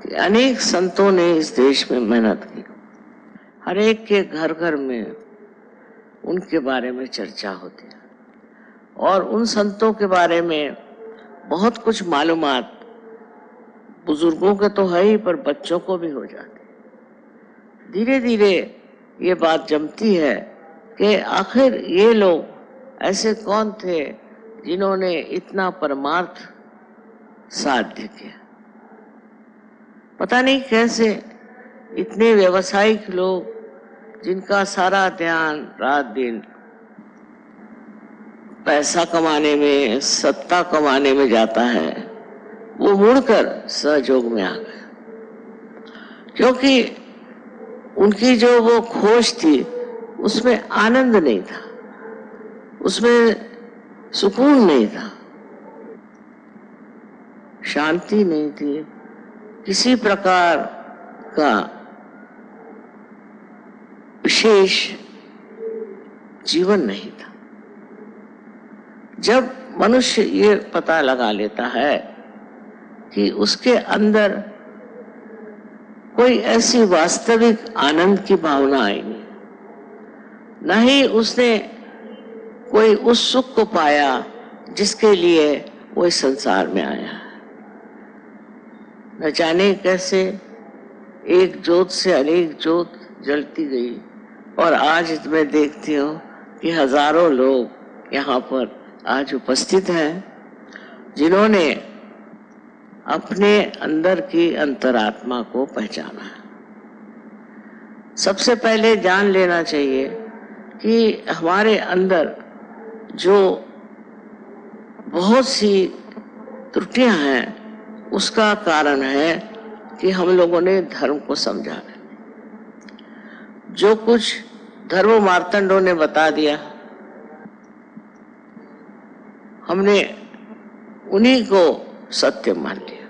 कि अनेक संतों ने इस देश में मेहनत की। हर एक के घर घर में उनके बारे में चर्चा होती है और उन संतों के बारे में बहुत कुछ मालूमात बुजुर्गों के तो है ही, पर बच्चों को भी हो जाती। धीरे धीरे ये बात जमती है कि आखिर ये लोग ऐसे कौन थे जिन्होंने इतना परमार्थ साध्य किया। पता नहीं कैसे इतने व्यवसायिक लोग जिनका सारा ध्यान रात दिन पैसा कमाने में, सत्ता कमाने में जाता है, वो मुड़कर सहयोग में आ गए, क्योंकि उनकी जो वो खोज थी उसमें आनंद नहीं था, उसमें सुकून नहीं था, शांति नहीं थी, किसी प्रकार का विशेष जीवन नहीं था। जब मनुष्य ये पता लगा लेता है कि उसके अंदर कोई ऐसी वास्तविक आनंद की भावना आई नहीं, न ही उसने कोई उस सुख को पाया जिसके लिए वो इस संसार में आया है। न जाने कैसे एक ज्योत से अनेक ज्योत जलती गई और आज मैं देखती हूँ कि हजारों लोग यहाँ पर आज उपस्थित हैं जिन्होंने अपने अंदर की अंतरात्मा को पहचाना है। सबसे पहले जान लेना चाहिए कि हमारे अंदर जो बहुत सी त्रुटियां हैं उसका कारण है कि हम लोगों ने धर्म को समझा नहीं। जो कुछ धर्म मार्तंडों ने बता दिया हमने उन्हीं को सत्य मान लिया।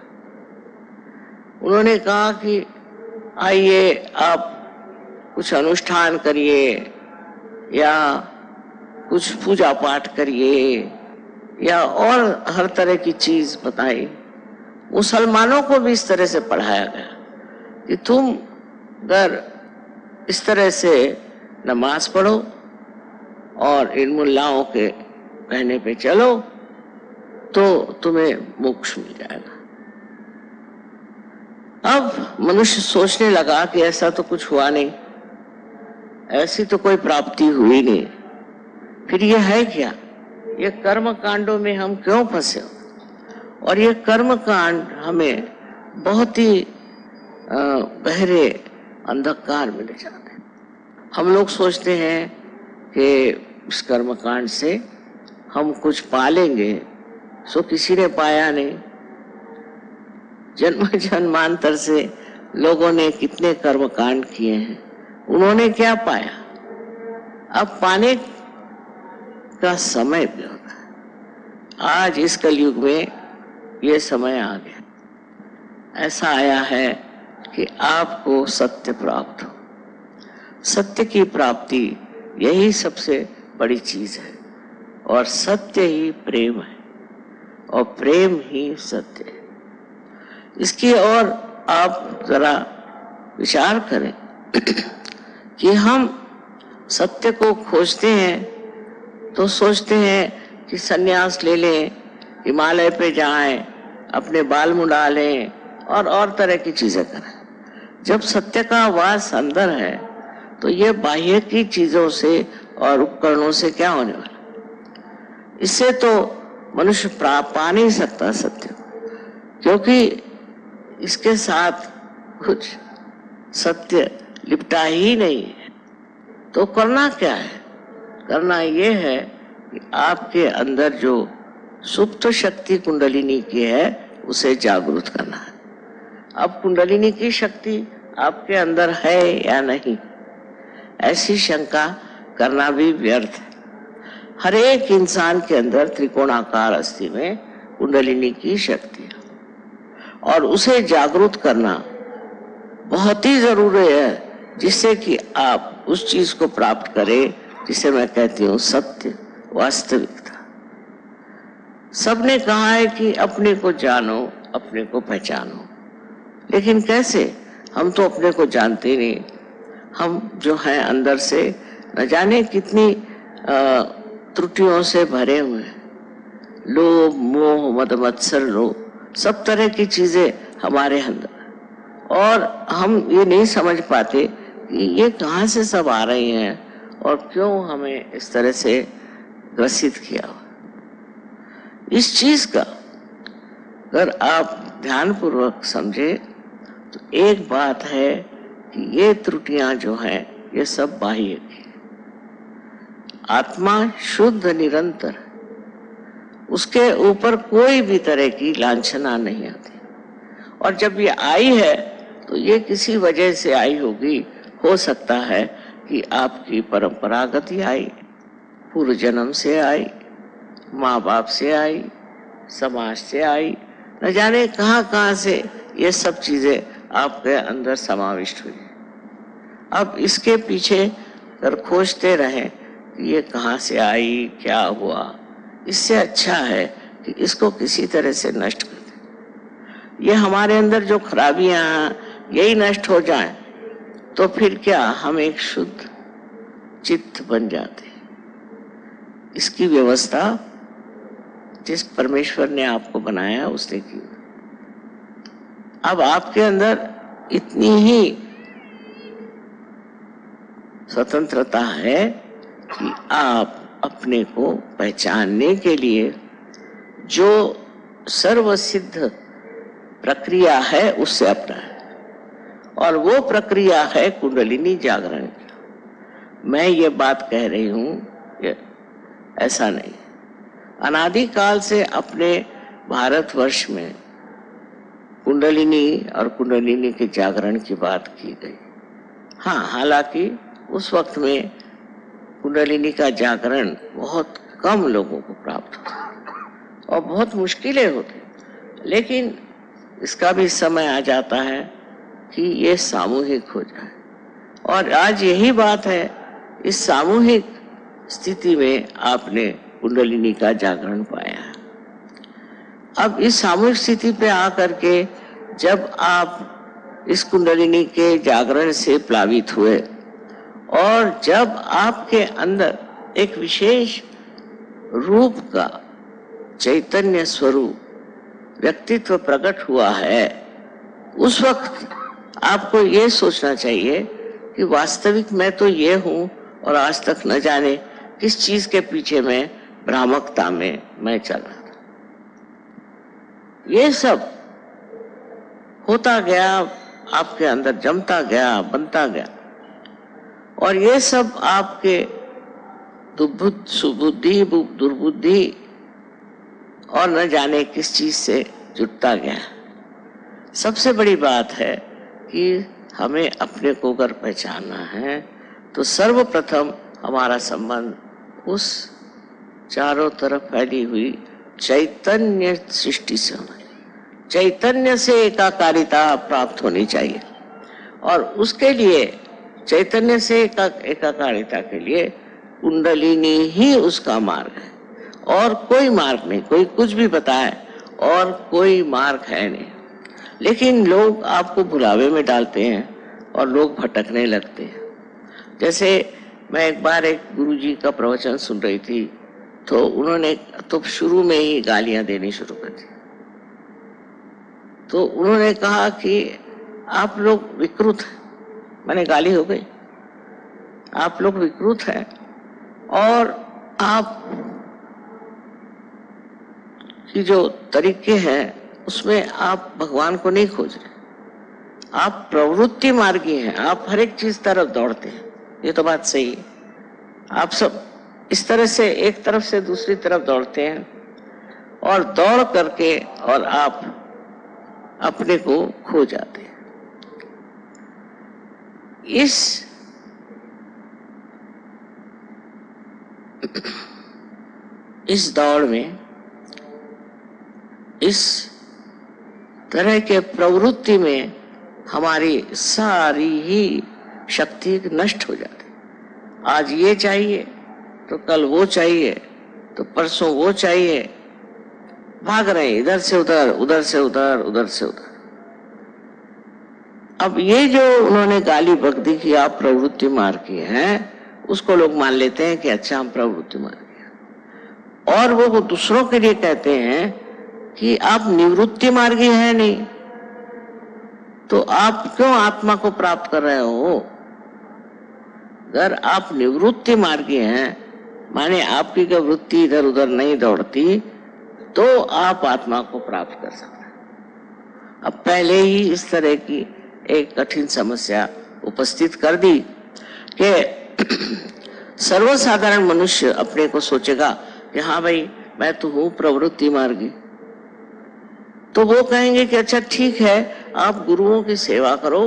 उन्होंने कहा कि आइए आप कुछ अनुष्ठान करिए या कुछ पूजा पाठ करिए या और हर तरह की चीज बताई। मुसलमानों को भी इस तरह से पढ़ाया गया कि तुम अगर इस तरह से नमाज पढ़ो और इन मुल्लाओं के कहने पे चलो तो तुम्हें मोक्ष मिल जाएगा। अब मनुष्य सोचने लगा कि ऐसा तो कुछ हुआ नहीं, ऐसी तो कोई प्राप्ति हुई नहीं, फिर ये है क्या? ये कर्म कांडों में हम क्यों फंसे? और ये कर्म कांड हमें बहुत ही गहरे अंधकार में ले जाते हैं। हम लोग सोचते हैं कि इस कर्म कांड से हम कुछ पालेंगे, सो किसी ने पाया नहीं। जन्म जन्मांतर से लोगों ने कितने कर्म कांड किए हैं, उन्होंने क्या पाया? अब पाने का समय भी होता है। आज इस कलयुग में ये समय आ गया, ऐसा आया है कि आपको सत्य प्राप्त हो। सत्य की प्राप्ति यही सबसे बड़ी चीज है और सत्य ही प्रेम है और प्रेम ही सत्य है। इसकी और आप जरा विचार करें कि हम सत्य को खोजते हैं तो सोचते हैं कि सन्यास ले लें, हिमालय पे जाएं, अपने बाल मुंडा लें और तरह की चीजें करें। जब सत्य का वास अंदर है तो ये बाह्य की चीजों से और उपकरणों से क्या होने वाला? इससे तो मनुष्य पा नहीं सकता सत्य, क्योंकि इसके साथ कुछ सत्य लिपटा ही नहीं है। तो करना क्या है? करना ये है कि आपके अंदर जो सुप्त शक्ति कुंडलिनी की है उसे जागृत करना है। अब कुंडलिनी की शक्ति आपके अंदर है या नहीं, ऐसी शंका करना भी व्यर्थ है। हर एक इंसान के अंदर त्रिकोणाकार अस्थि में कुंडलिनी की शक्ति है और उसे जागृत करना बहुत ही जरूरी है, जिससे कि आप उस चीज को प्राप्त करें जिसे मैं कहती हूँ सत्य, वास्तविकता। सबने कहा है कि अपने को जानो, अपने को पहचानो। लेकिन कैसे? हम तो अपने को जानते ही नहीं। हम जो हैं अंदर से न जाने कितनी त्रुटियों से भरे हुए हैं। लोभ, मोह, मद, मत्सर, लोभ, सब तरह की चीजें हमारे अंदर, और हम ये नहीं समझ पाते कि ये कहाँ से सब आ रही हैं और क्यों हमें इस तरह से ग्रसित किया। इस चीज का अगर आप ध्यानपूर्वक समझे तो एक बात है कि ये त्रुटियां जो हैं ये सब बाह्य की। आत्मा शुद्ध निरंतर, उसके ऊपर कोई भी तरह की लांछना नहीं आती। और जब ये आई है तो ये किसी वजह से आई होगी। हो सकता है कि आपकी परंपरागत ही आई, पूर्व जन्म से आई, माँ बाप से आई, समाज से आई, न जाने कहाँ कहाँ से ये सब चीजें आपके अंदर समाविष्ट हुई। अब इसके पीछे अगर खोजते रहें कि ये कहाँ से आई, क्या हुआ, इससे अच्छा है कि इसको किसी तरह से नष्ट कर दें। ये हमारे अंदर जो खराबियां हैं यही नष्ट हो जाएं तो फिर क्या हम एक शुद्ध चित्त बन जाते। इसकी व्यवस्था जिस परमेश्वर ने आपको बनाया उसने की। अब आपके अंदर इतनी ही स्वतंत्रता है कि आप अपने को पहचानने के लिए जो सर्वसिद्ध प्रक्रिया है उससे अपनाएं, और वो प्रक्रिया है कुंडलिनी जागरण की। मैं ये बात कह रही हूं, ऐसा नहीं। अनादिकाल से अपने भारतवर्ष में कुंडलिनी और कुंडलिनी के जागरण की बात की गई। हाँ, हालांकि उस वक्त में कुंडलिनी का जागरण बहुत कम लोगों को प्राप्त होता और बहुत मुश्किलें होती, लेकिन इसका भी समय आ जाता है कि ये सामूहिक हो जाए। और आज यही बात है, इस सामूहिक स्थिति में आपने कुंडलिनी का जागरण पाया है। अब इस सामूहिक स्थिति पे आकर के जब आप इस कुंडलिनी के जागरण से प्लावित हुए और जब आपके अंदर एक विशेष रूप का चैतन्य स्वरूप व्यक्तित्व प्रकट हुआ है, उस वक्त आपको ये सोचना चाहिए कि वास्तविक मैं तो ये हूं और आज तक न जाने किस चीज के पीछे मैं भ्रामकता में मैं चल रहा था। ये सब होता गया, आपके अंदर जमता गया, बनता गया, और ये सब आपके सुबुद्धि, दुर्बुद्धि और न जाने किस चीज से जुटता गया। सबसे बड़ी बात है कि हमें अपने को अगर पहचानना है तो सर्वप्रथम हमारा संबंध उस चारों तरफ फैली हुई चैतन्य सृष्टि से होना। चैतन्य से एकाकारिता प्राप्त होनी चाहिए, और उसके लिए चैतन्य से एकाकारिता के लिए कुंडलिनी ही उसका मार्ग है, और कोई मार्ग नहीं। कोई कुछ भी बताए और कोई मार्ग है नहीं। लेकिन लोग आपको भुलावे में डालते हैं और लोग भटकने लगते हैं। जैसे मैं एक बार एक गुरुजी का प्रवचन सुन रही थी, तो उन्होंने तो शुरू में ही गालियां देनी शुरू कर दी। तो उन्होंने कहा कि आप लोग विकृत हैं। मैंने गाली हो गई, आप लोग विकृत हैं और आप की जो तरीके हैं उसमें आप भगवान को नहीं खोज रहे, आप प्रवृत्ति मार्गी हैं, आप हर एक चीज तरफ दौड़ते हैं। ये तो बात सही है, आप सब इस तरह से एक तरफ से दूसरी तरफ दौड़ते हैं, और दौड़ करके और आप अपने को खो जाते हैं। इस दौड़ में, इस तरह के प्रवृत्ति में हमारी सारी ही शक्ति नष्ट हो जाती। आज ये चाहिए तो कल वो चाहिए, तो परसों वो चाहिए, भाग रहे इधर से उधर, उधर से उधर, उधर से उधर। अब ये जो उन्होंने गाली बक दी कि आप प्रवृत्ति मार्ग के हैं, उसको लोग मान लेते हैं कि अच्छा हम प्रवृत्ति मार्ग के, और वो दूसरों के लिए कहते हैं कि आप निवृत्ति मार्गी हैं नहीं, तो आप क्यों आत्मा को प्राप्त कर रहे हो? अगर आप निवृत्ति मार्गी हैं, माने आपकी जो वृत्ति इधर उधर नहीं दौड़ती, तो आप आत्मा को प्राप्त कर सकते हैं। अब पहले ही इस तरह की एक कठिन समस्या उपस्थित कर दी कि सर्वसाधारण मनुष्य अपने को सोचेगा कि हाँ भाई मैं तो हूं प्रवृत्ति मार्गी, तो वो कहेंगे कि अच्छा ठीक है, आप गुरुओं की सेवा करो,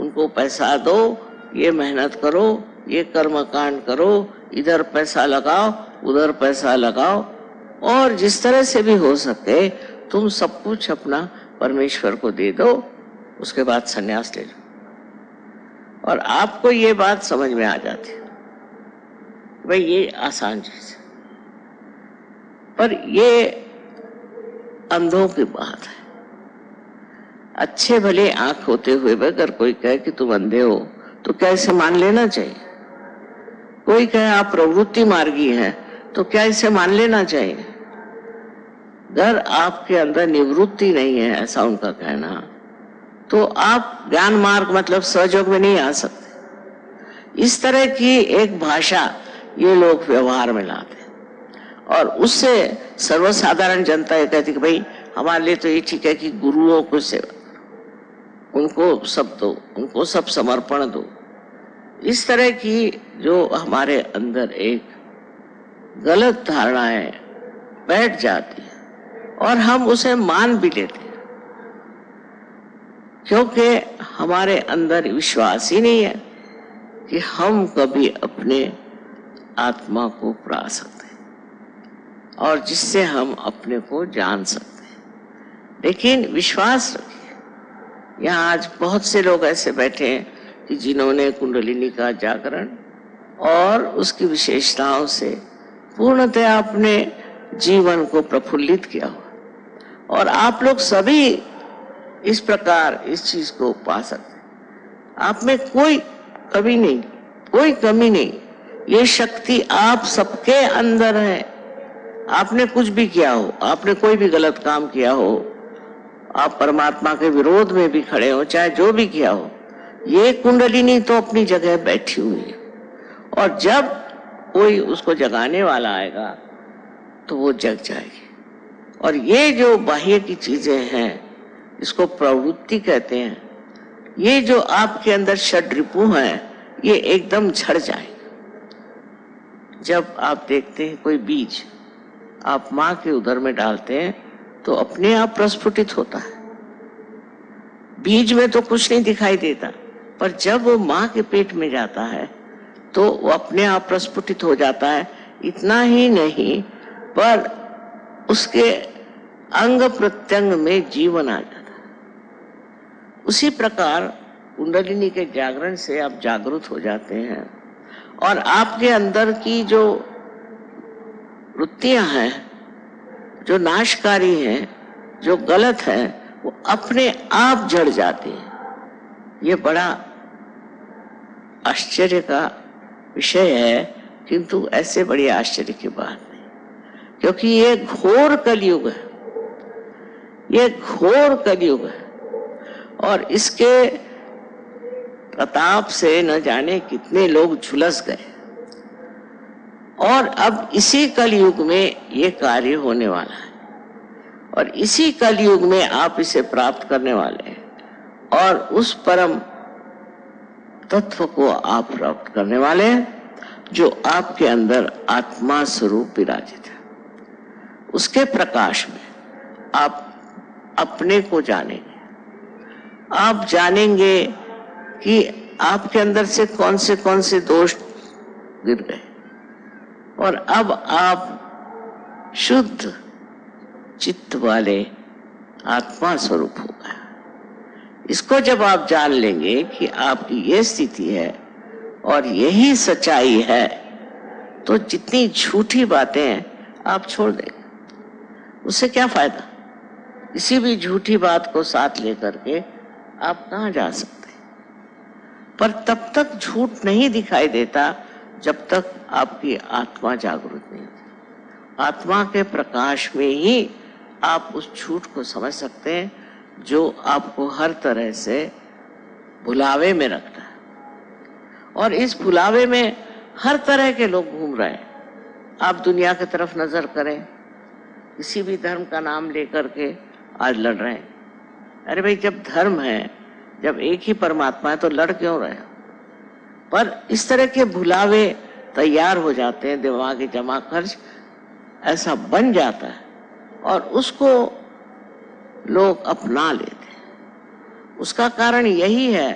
उनको पैसा दो, ये मेहनत करो, ये कर्म कांड करो, इधर पैसा लगाओ, उधर पैसा लगाओ, और जिस तरह से भी हो सके तुम सब कुछ अपना परमेश्वर को दे दो, उसके बाद संन्यास ले लो। और आपको ये बात समझ में आ जाती है भाई ये आसान चीज है, पर ये अंधों की बात है। अच्छे भले आंख होते हुए भी अगर कोई कहे कि तुम अंधे हो तो क्या इसे मान लेना चाहिए? कोई कहे आप प्रवृत्ति मार्गी हैं तो क्या इसे मान लेना चाहिए? अगर आपके अंदर निवृत्ति नहीं है, ऐसा उनका कहना, तो आप ज्ञान मार्ग मतलब सहयोग में नहीं आ सकते। इस तरह की एक भाषा ये लोग व्यवहार में लाते हैं, और उससे सर्वसाधारण जनता ये कहती कि भाई हमारे लिए तो ये ठीक है कि गुरुओं को सेवा करो, उनको सब दो, उनको सब समर्पण दो। इस तरह की जो हमारे अंदर एक गलत धारणाएं बैठ जाती है और हम उसे मान भी लेते हैं, क्योंकि हमारे अंदर विश्वास ही नहीं है कि हम कभी अपने आत्मा को पा सकते हैं और जिससे हम अपने को जान सकते हैं। लेकिन विश्वास रखिए, यहाँ आज बहुत से लोग ऐसे बैठे हैं कि जिन्होंने कुंडलिनी का जागरण और उसकी विशेषताओं से पूर्णतः अपने जीवन को प्रफुल्लित किया हुआ, और आप लोग सभी इस प्रकार इस चीज को पा सकते हैं। आप में कोई कमी नहीं, कोई कमी नहीं, ये शक्ति आप सबके अंदर है। आपने कुछ भी किया हो, आपने कोई भी गलत काम किया हो, आप परमात्मा के विरोध में भी खड़े हो, चाहे जो भी किया हो, ये कुंडलिनी तो अपनी जगह बैठी हुई है, और जब कोई उसको जगाने वाला आएगा तो वो जग जाएगी। और ये जो बाह्य की चीजें हैं, इसको प्रवृत्ति कहते हैं, ये जो आपके अंदर षड्रिपु हैं, ये एकदम झड़ जाएगा। जब आप देखते हैं कोई बीज आप माँ के उदर में डालते हैं तो अपने आप प्रस्फुटित होता है। बीज में तो कुछ नहीं दिखाई देता, पर जब वो माँ के पेट में जाता है तो वो अपने आप प्रस्फुटित हो जाता है। इतना ही नहीं, पर उसके अंग प्रत्यंग में जीवन आ जाता है। उसी प्रकार कुंडलिनी के जागरण से आप जागृत हो जाते हैं, और आपके अंदर की जो वृत्तियां हैं, जो नाशकारी हैं, जो गलत हैं, वो अपने आप जड़ जाती हैं। ये बड़ा आश्चर्य का विषय है, किंतु ऐसे बड़ी आश्चर्य की बात नहीं, क्योंकि ये घोर कलयुग है, ये घोर कलयुग है, और इसके प्रताप से न जाने कितने लोग झुलस गए, और अब इसी कलयुग में ये कार्य होने वाला है, और इसी कलयुग में आप इसे प्राप्त करने वाले हैं, और उस परम तत्व को आप प्राप्त करने वाले हैं जो आपके अंदर आत्मा स्वरूप विराजित है। उसके प्रकाश में आप अपने को जानेंगे। आप जानेंगे कि आपके अंदर से कौन से दोष गिर गए, और अब आप शुद्ध चित्त वाले आत्मा स्वरूप हो गए। इसको जब आप जान लेंगे कि आपकी ये स्थिति है और यही सच्चाई है, तो जितनी झूठी बातें हैं आप छोड़ देंगे। उससे क्या फायदा? किसी भी झूठी बात को साथ लेकर के आप कहाँ जा सकते हैं? पर तब तक झूठ नहीं दिखाई देता जब तक आपकी आत्मा जागृत नहीं होती। आत्मा के प्रकाश में ही आप उस झूठ को समझ सकते हैं जो आपको हर तरह से भुलावे में रखता है। और इस भुलावे में हर तरह के लोग घूम रहे हैं। आप दुनिया की तरफ नजर करें, किसी भी धर्म का नाम लेकर के आज लड़ रहे हैं। अरे भाई, जब धर्म है, जब एक ही परमात्मा है तो लड़ क्यों रहे हो? पर इस तरह के भुलावे तैयार हो जाते हैं, दिमागी जमा खर्च ऐसा बन जाता है और उसको लोग अपना लेते हैं। उसका कारण यही है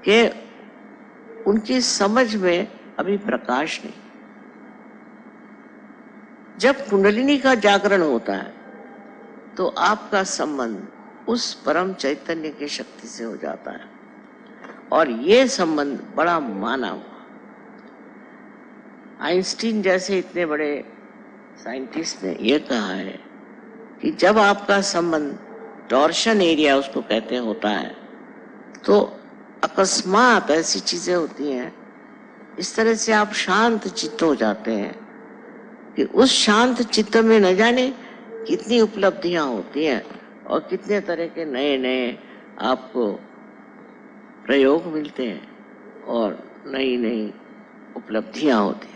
कि उनकी समझ में अभी प्रकाश नहीं। जब कुंडलिनी का जागरण होता है तो आपका संबंध उस परम चैतन्य की शक्ति से हो जाता है और ये संबंध बड़ा माना हुआ। आइंस्टीन जैसे इतने बड़े साइंटिस्ट ने यह कहा है कि जब आपका संबंध टॉर्शन एरिया उसको कहते हैं होता है तो अकस्मात ऐसी चीजें होती हैं, इस तरह से आप शांत चित्त हो जाते हैं कि उस शांत चित्त में न जाने कितनी उपलब्धियां होती हैं और कितने तरह के नए नए आपको प्रयोग मिलते हैं और नई नई उपलब्धियां होती हैं।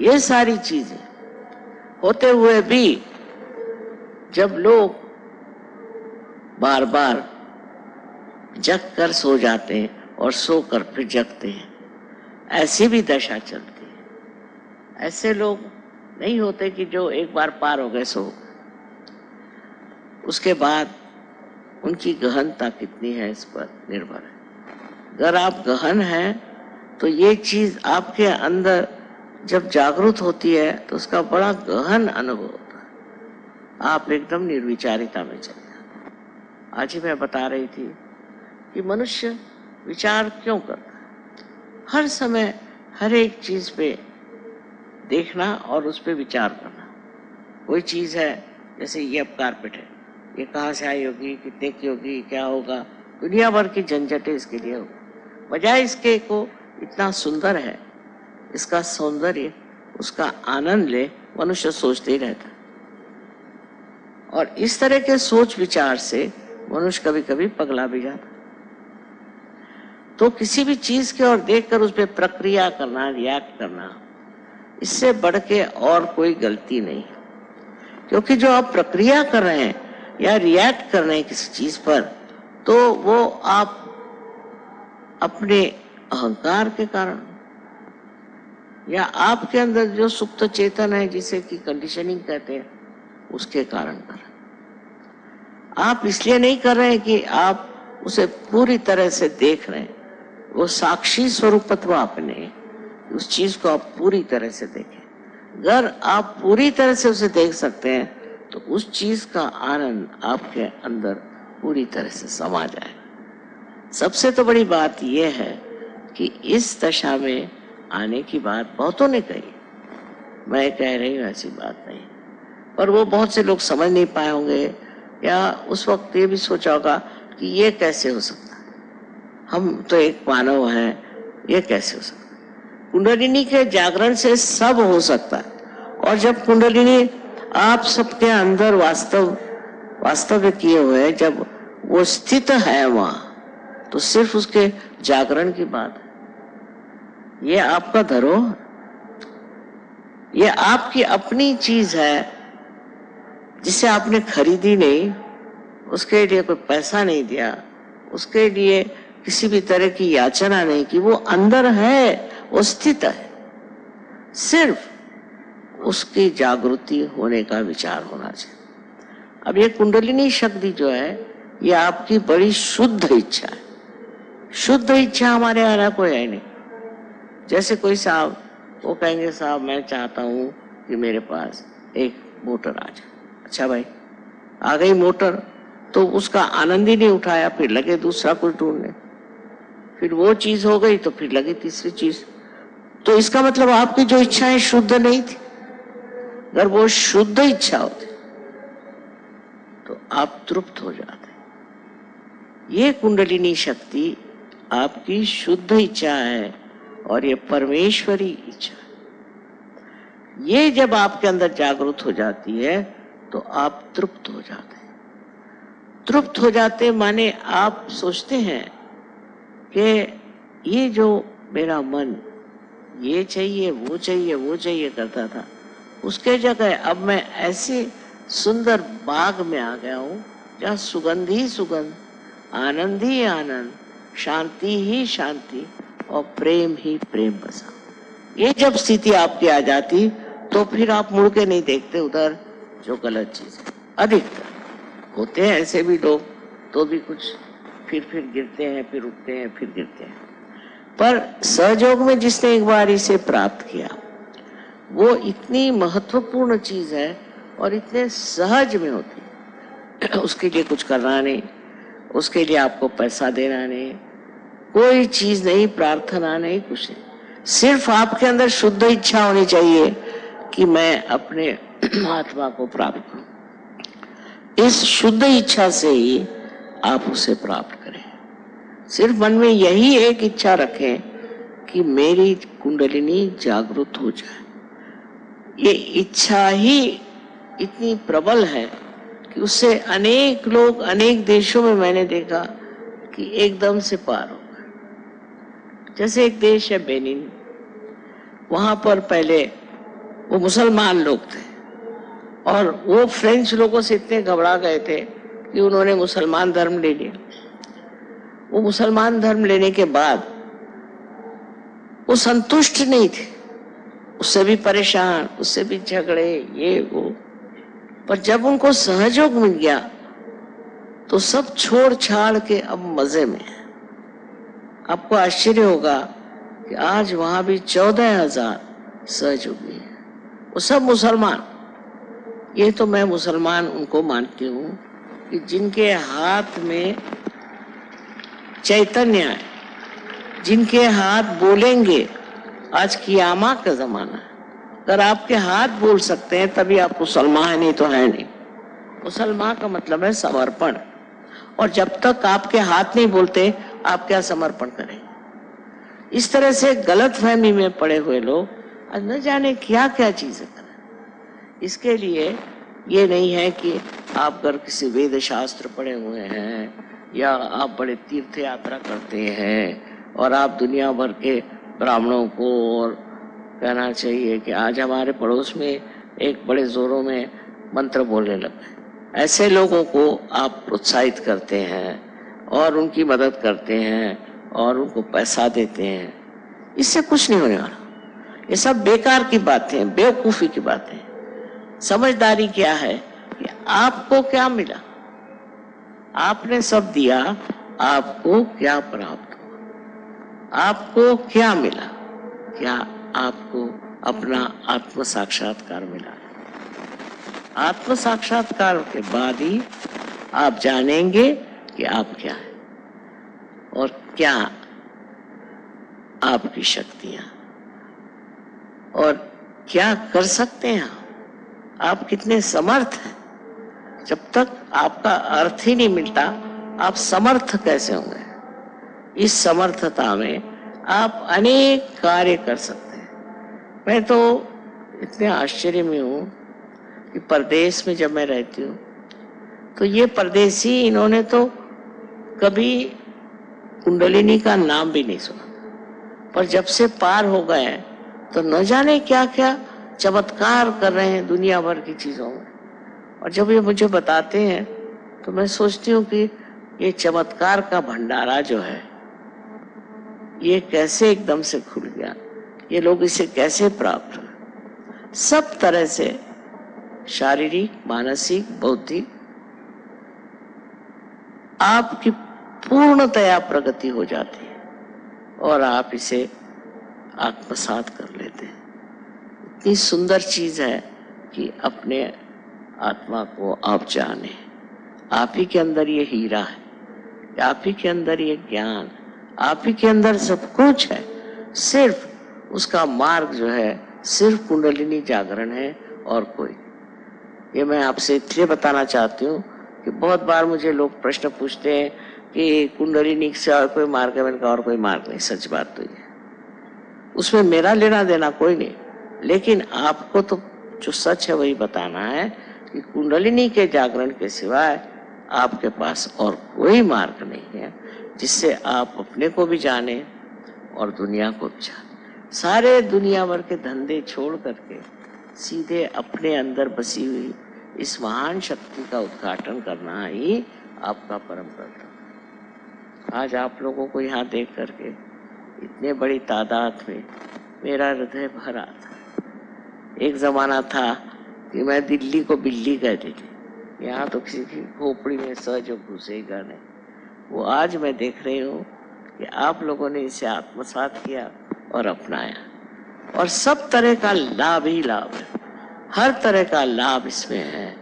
ये सारी चीजें होते हुए भी जब लोग बार बार जग कर सो जाते हैं और सोकर फिर जगते हैं, ऐसी भी दशा चलती है। ऐसे लोग नहीं होते कि जो एक बार पार हो गए सो, उसके बाद उनकी गहनता कितनी है इस पर निर्भर है। अगर आप गहन हैं तो ये चीज आपके अंदर जब जागृत होती है तो उसका बड़ा गहन अनुभव होता है। आप एकदम निर्विचारिता में चले जाते हैं। आज ही मैं बता रही थी कि मनुष्य विचार क्यों करता है, हर समय हर एक चीज पे देखना और उस पे विचार करना। कोई चीज है, जैसे ये अब कारपेट है, ये कहाँ से आई होगी, कितने की होगी, क्या होगा, दुनिया भर की झंझटें इसके लिए होगी। बजाय इसके को इतना सुंदर है, इसका सौंदर्य, उसका आनंद ले, मनुष्य सोचते ही रहता है। और इस तरह के सोच विचार से मनुष्य कभी कभी पगला भी जाता। तो किसी भी चीज के और देखकर उस पर प्रक्रिया करना, रिएक्ट करना, इससे बढ़ के और कोई गलती नहीं। क्योंकि जो आप प्रक्रिया कर रहे हैं या रिएक्ट कर रहे हैं किसी चीज पर, तो वो आप अपने अहंकार के कारण या आपके अंदर जो सुप्त चेतन है, जिसे कि कंडीशनिंग कहते हैं, उसके कारण कर रहे हैं। आप इसलिए नहीं कर रहे हैं कि आप उसे पूरी तरह से देख रहे हैं। वो साक्षी स्वरूपत्व आपने, उस चीज को आप पूरी तरह से देखें। अगर आप पूरी तरह से उसे देख सकते हैं तो उस चीज का आनंद आपके अंदर पूरी तरह से समा जाए। सबसे तो बड़ी बात यह है कि इस दशा में आने की बात बहुतों ने कही, मैं कह रही हूँ ऐसी बात नहीं, पर वो बहुत से लोग समझ नहीं पाए होंगे या उस वक्त ये भी सोचा होगा कि ये कैसे हो सकता है, हम तो एक मानव हैं, ये कैसे हो सकता है। कुंडलिनी के जागरण से सब हो सकता है। और जब कुंडलिनी आप सबके अंदर वास्तव किए हुए, जब वो स्थित है वहां, तो सिर्फ उसके जागरण की बात है। ये आपका धरोहर, ये आपकी अपनी चीज है जिसे आपने खरीदी नहीं, उसके लिए कोई पैसा नहीं दिया, उसके लिए किसी भी तरह की याचना नहीं की, वो अंदर है, वो स्थित है। सिर्फ उसकी जागृति होने का विचार होना चाहिए। अब ये कुंडलिनी शक्ति जो है, ये आपकी बड़ी शुद्ध इच्छा है। शुद्ध इच्छा हमारे यहाँ कोई है नहीं। जैसे कोई साहब वो कहेंगे, साहब मैं चाहता हूं कि मेरे पास एक मोटर आ जाए। अच्छा भाई, आ गई मोटर, तो उसका आनंद ही नहीं उठाया, फिर लगे दूसरा कुछ ढूंढने, फिर वो चीज हो गई तो फिर लगी तीसरी चीज। तो इसका मतलब आपकी जो इच्छाएं शुद्ध नहीं थी। अगर वो शुद्ध इच्छा होती तो आप तृप्त हो जाते। ये कुंडलिनी शक्ति आपकी शुद्ध इच्छा है और ये परमेश्वरी इच्छा है। ये जब आपके अंदर जागृत हो जाती है तो आप तृप्त हो जाते हैं। तृप्त हो जाते माने आप सोचते हैं कि ये जो मेरा मन ये चाहिए वो चाहिए करता था, उसके जगह अब मैं ऐसे सुंदर बाग में आ गया हूँ जहाँ सुगंध ही सुगंध, आनंद ही आनंद, शांति ही शांति और प्रेम ही प्रेम बसा। ये जब स्थिति आपकी आ जाती तो फिर आप मुड़ के नहीं देखते उधर जो गलत चीज है। अधिकतर होते हैं ऐसे भी लोग, तो भी कुछ फिर गिरते हैं, फिर उठते हैं, फिर गिरते हैं। पर सहयोग में जिसने एक बार इसे प्राप्त किया, वो इतनी महत्वपूर्ण चीज है और इतने सहज में होती है। उसके लिए कुछ करना नहीं, उसके लिए आपको पैसा देना नहीं, कोई चीज नहीं, प्रार्थना नहीं, कुछ नहीं। सिर्फ आपके अंदर शुद्ध इच्छा होनी चाहिए कि मैं अपने आत्मा को प्राप्त करूं। इस शुद्ध इच्छा से ही आप उसे प्राप्त करें। सिर्फ मन में यही एक इच्छा रखें कि मेरी कुंडलिनी जागृत हो जाए। ये इच्छा ही इतनी प्रबल है कि उससे अनेक लोग अनेक देशों में मैंने देखा कि एकदम से पार हो गए। जैसे एक देश है बेनिन, वहां पर पहले वो मुसलमान लोग थे और वो फ्रेंच लोगों से इतने घबरा गए थे कि उन्होंने मुसलमान धर्म ले लिया। वो मुसलमान धर्म लेने के बाद वो संतुष्ट नहीं थे, उससे भी परेशान, उससे भी झगड़े, ये वो। पर जब उनको सहयोग मिल गया तो सब छोड़ छाड़ के अब मजे में है। आपको आश्चर्य होगा कि आज वहां भी 14,000 सहयोगी हैं, वो सब मुसलमान। ये तो मैं मुसलमान उनको मानती हूँ कि जिनके हाथ में चैतन्य है, जिनके हाथ बोलेंगे। आज कियामा का जमाना है, अगर आपके हाथ बोल सकते हैं तभी आप मुसलमान हैं, नहीं तो है नहीं। मुसलमान का मतलब है समर्पण, और जब तक आपके हाथ नहीं बोलते आप क्या समर्पण करें। इस तरह से गलत फहमी में पड़े हुए लोग न जाने क्या क्या चीजें करें। इसके लिए ये नहीं है कि आप अगर किसी वेद शास्त्र पढ़े हुए हैं या आप बड़े तीर्थ यात्रा करते हैं और आप दुनिया भर के ब्राह्मणों को और कहना चाहिए कि आज हमारे पड़ोस में एक बड़े जोरों में मंत्र बोलने लगे, ऐसे लोगों को आप प्रोत्साहित करते हैं और उनकी मदद करते हैं और उनको पैसा देते हैं, इससे कुछ नहीं होने वाला। ये सब बेकार की बातें, बेवकूफी की बातें। समझदारी क्या है कि आपको क्या मिला, आपने सब दिया, आपको क्या प्राप्त हुआ, आपको क्या मिला, क्या आपको अपना आत्म साक्षात्कार मिला। आत्म साक्षात्कार के बाद ही आप जानेंगे कि आप क्या है और क्या आपकी शक्तियां और क्या कर सकते हैं आप कितने समर्थ हैं। जब तक आपका अर्थ ही नहीं मिलता आप समर्थ कैसे होंगे। इस समर्थता में आप अनेक कार्य कर सकते हैं। मैं तो इतने आश्चर्य में हूँ कि परदेश में जब मैं रहती हूँ तो ये परदेसी, इन्होंने तो कभी कुंडलिनी का नाम भी नहीं सुना, पर जब से पार हो गए तो न जाने क्या क्या चमत्कार कर रहे हैं दुनिया भर की चीजों में। और जब ये मुझे बताते हैं तो मैं सोचती हूँ कि ये चमत्कार का भंडारा जो है ये कैसे एकदम से खुल गया, ये लोग इसे कैसे प्राप्त हुए। सब तरह से शारीरिक, मानसिक, बौद्धिक आपकी पूर्णतया प्रगति हो जाती है और आप इसे आत्मसात कर लेते हैं। इतनी सुंदर चीज है कि अपने आत्मा को आप जाने। आप ही के अंदर ये हीरा है, आप ही के अंदर ये ज्ञान, आप ही के अंदर सब कुछ है। सिर्फ उसका मार्ग जो है सिर्फ कुंडलिनी जागरण है और कोई। ये मैं आपसे इसलिए बताना चाहती हूँ कि बहुत बार मुझे लोग प्रश्न पूछते हैं कि कुंडलिनी से और कोई मार्ग है। मैंने कहा और कोई मार्ग नहीं, सच बात तो ये, उसमें मेरा लेना देना कोई नहीं, लेकिन आपको तो जो सच है वही बताना है कि कुंडलिनी के जागरण के सिवाय आपके पास और कोई मार्ग नहीं है जिससे आप अपने को भी जाने और दुनिया को भी जाने। सारे दुनिया भर के धंधे छोड़ करके सीधे अपने अंदर बसी हुई इस महान शक्ति का उद्घाटन करना ही आपका परम कर्तव्य। आज आप लोगों को यहाँ देख करके इतने बड़ी तादाद में मेरा हृदय भरा था। एक जमाना था कि मैं दिल्ली को बिल्ली कहती थी, यहाँ तो किसी की खोपड़ी में सहयोग घुसेगा नहीं। वो आज मैं देख रही हूँ कि आप लोगों ने इसे आत्मसात किया और अपनाया, और सब तरह का लाभ ही लाभ है, हर तरह का लाभ इसमें है।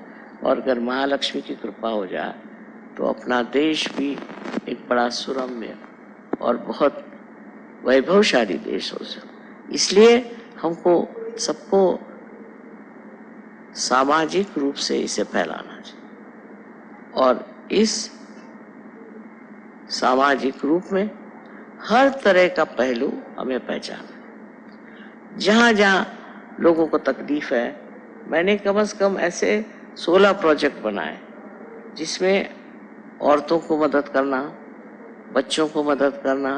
और अगर महालक्ष्मी की कृपा हो जाए तो अपना देश भी एक बड़ा सुरम्य और बहुत वैभवशाली देश हो जाए। इसलिए हमको सबको सामाजिक रूप से इसे फैलाना चाहिए, और इस सामाजिक रूप में हर तरह का पहलू हमें पहचाना। जहाँ जहाँ लोगों को तकलीफ है, मैंने कम से कम ऐसे 16 प्रोजेक्ट बनाए जिसमें औरतों को मदद करना, बच्चों को मदद करना,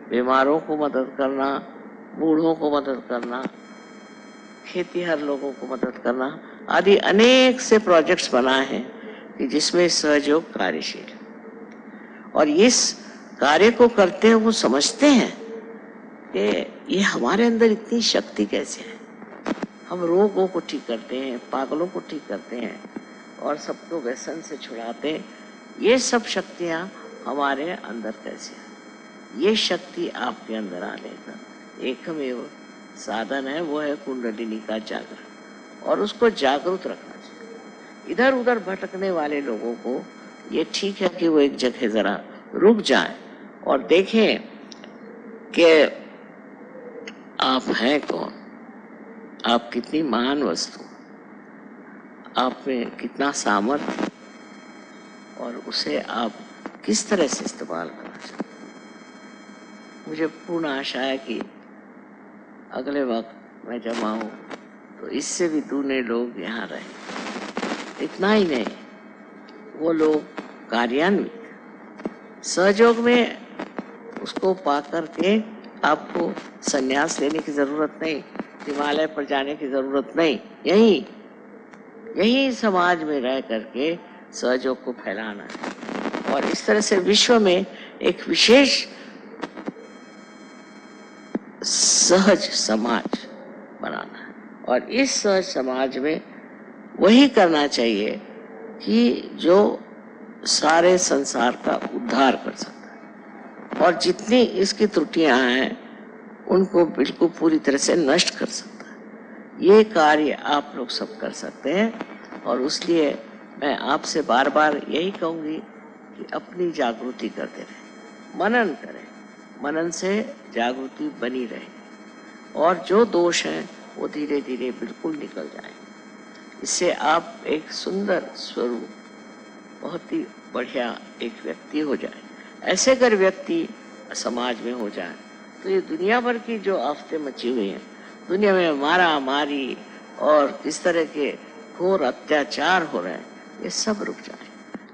बीमारों को मदद करना, बूढ़ों को मदद करना, खेतीहर लोगों को मदद करना आदि अनेक से प्रोजेक्ट्स बनाए हैं कि जिसमें सहयोग कार्यशील है। और इस कार्य को करते हैं वो समझते हैं कि ये हमारे अंदर इतनी शक्ति कैसे है। हम रोगों को ठीक करते हैं, पागलों को ठीक करते हैं और सबको व्यसन से छुड़ाते हैं। ये सब शक्तियाँ हमारे अंदर कैसे हैं? ये शक्ति आपके अंदर आने का एकमेव साधन है, वो है कुंडलिनी का जागरण, और उसको जागरूक रखना चाहिए। इधर उधर भटकने वाले लोगों को ये ठीक है कि वो एक जगह जरा रुक जाएं और देखें कि आप हैं कौन, आप कितनी महान वस्तु, आप में कितना सामर्थ्य, और उसे आप किस तरह से इस्तेमाल करना चाहिए। मुझे पूर्ण आशा है कि अगले वक्त मैं जब आऊँ तो इससे भी दूने लोग यहाँ रहे। इतना ही नहीं, वो लोग कार्यान्वित सहयोग में उसको पा करके आपको संन्यास लेने की जरूरत नहीं, हिमालय पर जाने की जरूरत नहीं, यही समाज में रह करके सहयोग को फैलाना है और इस तरह से विश्व में एक विशेष सहज समाज बनाना है। और इस सहज समाज में वही करना चाहिए कि जो सारे संसार का उद्धार कर सकता है, और जितनी इसकी त्रुटियां हैं उनको बिल्कुल पूरी तरह से नष्ट कर सकता है। ये कार्य आप लोग सब कर सकते हैं, और इसलिए मैं आपसे बार बार यही कहूँगी कि अपनी जागृति करते रहें, मनन करें, मनन से जागृति बनी रहे, और जो दोष हैं वो धीरे धीरे बिल्कुल निकल जाएंगे। इससे आप एक सुंदर स्वरूप, बहुत ही बढ़िया एक व्यक्ति हो जाए। ऐसे अगर व्यक्ति समाज में हो जाए तो ये दुनिया भर की जो आफतें मची हुई हैं, दुनिया में मारा मारी और किस तरह के घोर अत्याचार हो रहे हैं, ये सब रुक जाए,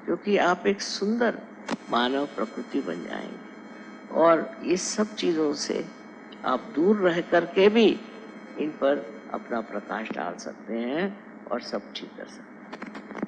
क्योंकि आप एक सुंदर मानव प्रकृति बन जाएंगे, और ये सब चीज़ों से आप दूर रह करके भी इन पर अपना प्रकाश डाल सकते हैं और सब ठीक कर सकते हैं।